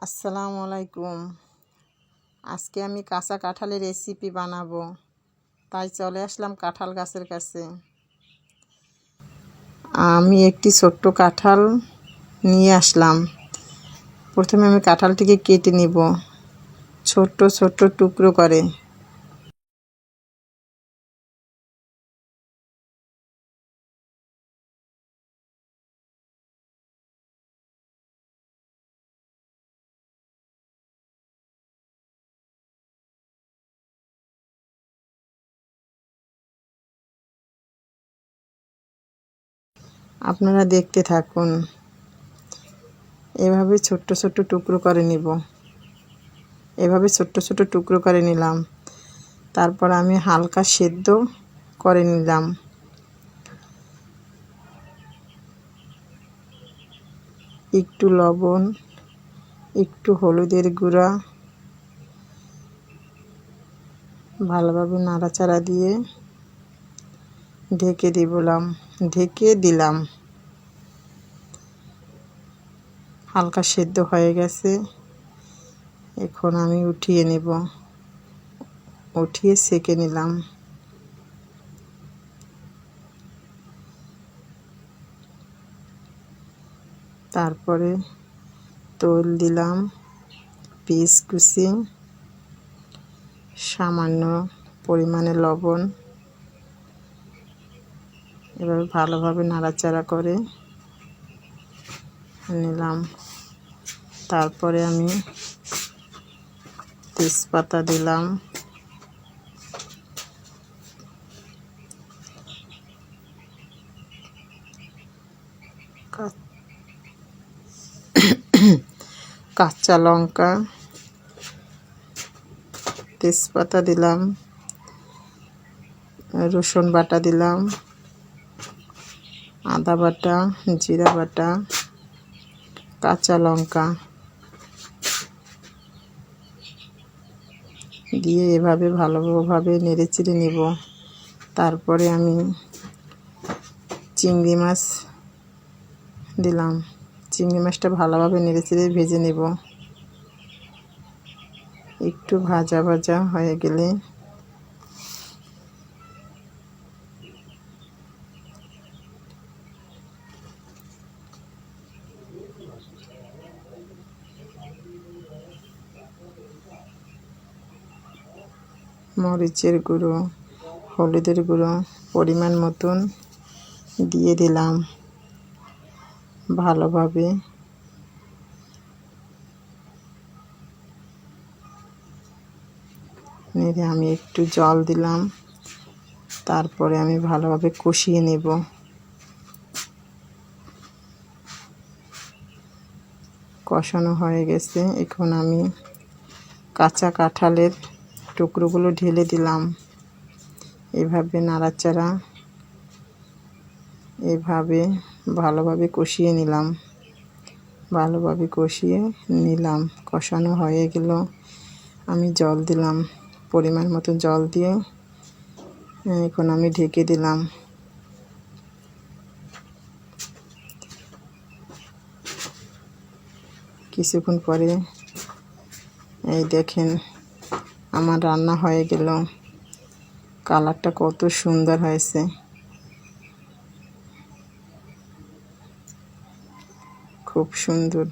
আসসালামু আলাইকুম। আজকে আমি কাঁচা কাঁঠালের রেসিপি বানাবো, তাই চলে আসলাম কাঁঠাল গাছের কাছে। আমি একটি ছোট্ট কাঁঠাল নিয়ে আসলাম। প্রথমে আমি কাঁঠালটিকে কেটে নিব ছোট্ট ছোট্ট টুকরো করে। আপনারা দেখতে থাকুন। এভাবে ছোট্ট ছোট্ট টুকরো করে নিব। এভাবে ছোট্ট ছোট্ট টুকরো করে নিলাম। তারপর আমি হালকা সেদ্ধ করে নিলাম। একটু লবণ, একটু হলুদের গুঁড়া, ভালোভাবে নাড়াচাড়া দিয়ে ঢেকে দিলাম। হালকা সেদ্ধ হয়ে গেছে। এখন আমি উঠিয়ে নেব। উঠিয়ে সেঁকে নিলাম। তারপরে তেল দিলাম, পেঁয়াজ কুচি, সামান্য পরিমাণে লবণ। এবার ভালোভাবে নাড়াচাড়া করে নিলাম। তারপরে আমি তেজপাতা দিলাম, কাঁচা লঙ্কা, তেজপাতা দিলাম, রসুন বাটা দিলাম, আদা বাটা, জিরা বাটা, কাঁচা লঙ্কা দিয়ে এভাবে ভালোভাবে নেড়েচেড়ে নেব। তারপরে আমি চিংড়ি মাছ দিলাম। চিংড়ি মাছটা ভালোভাবে নেড়েচেড়ে ভেজে নেব। একটু ভাজা ভাজা হয়ে গেলে মরিচের গুঁড়ো, হলুদের গুঁড়ো পরিমাণ মতন দিয়ে দিলাম। ভালোভাবে নেড়ে আমি একটু জল দিলাম। তারপরে আমি ভালোভাবে কষিয়ে নেব। কষানো হয়ে গেছে। এখন আমি কাঁচা কাঁঠালের টুকরোগুলো ঢেলে দিলাম। এভাবে নাড়াচাড়া এভাবে ভালোভাবে কষিয়ে নিলাম। কষানো হয়ে গেল। আমি জল দিলাম, পরিমাণ মতো জল দিয়ে এখন আমি ঢেকে দিলাম। কিছুক্ষণ পরে এই দেখেন আমার রান্না হয়ে গেল। কালারটা কত সুন্দর হয়েছে, খুব সুন্দর।